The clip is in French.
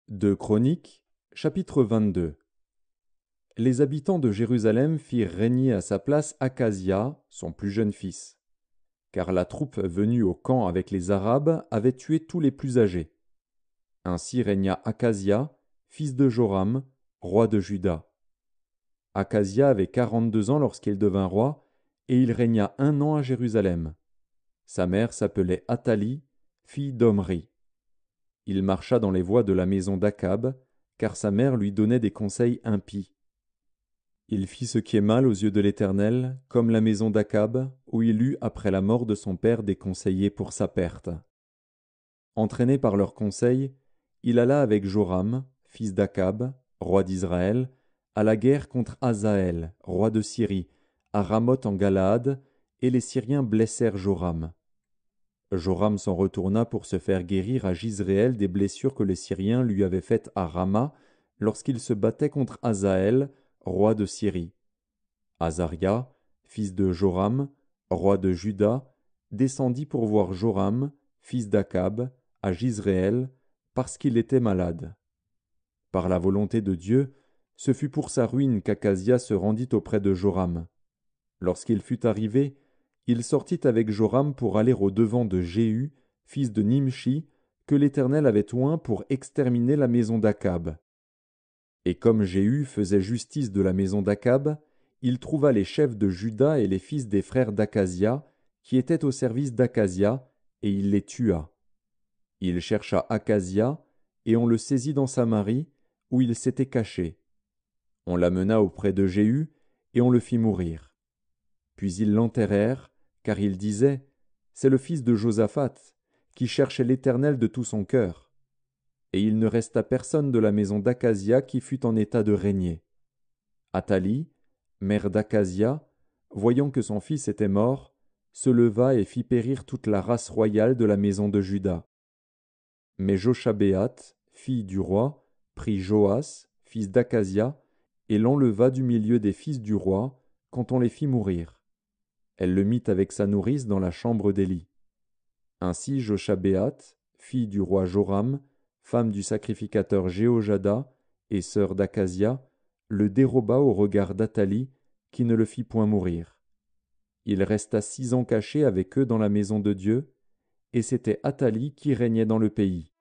2 Chroniques, chapitre 22. Les habitants de Jérusalem firent régner à sa place Akazia, son plus jeune fils, car la troupe venue au camp avec les Arabes avait tué tous les plus âgés. Ainsi régna Akazia, fils de Joram, roi de Juda. Akazia avait 42 ans lorsqu'il devint roi, et il régna 1 an à Jérusalem. Sa mère s'appelait Athalie, fille d'Omri. Il marcha dans les voies de la maison d'Akab, car sa mère lui donnait des conseils impies. Il fit ce qui est mal aux yeux de l'Éternel, comme la maison d'Akab, où il eut, après la mort de son père, des conseillers pour sa perte. Entraîné par leurs conseils, il alla avec Joram, fils d'Akab, roi d'Israël, à la guerre contre Hazaël, roi de Syrie, à Ramoth en Galaad, et les Syriens blessèrent Joram. Joram s'en retourna pour se faire guérir à Jizréel des blessures que les Syriens lui avaient faites à Rama lorsqu'il se battait contre Hazaël, roi de Syrie. Azaria, fils de Joram, roi de Juda, descendit pour voir Joram, fils d'Akab, à Jizréel, parce qu'il était malade. Par la volonté de Dieu, ce fut pour sa ruine qu'Akazia se rendit auprès de Joram. Lorsqu'il fut arrivé, il sortit avec Joram pour aller au-devant de Jéhu, fils de Nimshi, que l'Éternel avait oint pour exterminer la maison d'Akab. Et comme Jéhu faisait justice de la maison d'Akab, il trouva les chefs de Juda et les fils des frères d'Akazia, qui étaient au service d'Akazia, et il les tua. Il chercha Akazia, et on le saisit dans Samarie, où il s'était caché. On l'amena auprès de Jéhu, et on le fit mourir. Puis ils l'enterrèrent, car ils disaient « C'est le fils de Josaphat, qui cherchait l'Éternel de tout son cœur. » Et il ne resta personne de la maison d'Akazia qui fût en état de régner. Athalie, mère d'Akazia, voyant que son fils était mort, se leva et fit périr toute la race royale de la maison de Juda. Mais Joshabéat, fille du roi, prit Joas, fils d'Akazia, et l'enleva du milieu des fils du roi, quand on les fit mourir. Elle le mit avec sa nourrice dans la chambre d'Élie. Ainsi Joshabéat, fille du roi Joram, femme du sacrificateur Jéhojada et sœur d'Akazia, le déroba au regard d'Athalie, qui ne le fit point mourir. Il resta 6 ans caché avec eux dans la maison de Dieu, et c'était Athalie qui régnait dans le pays.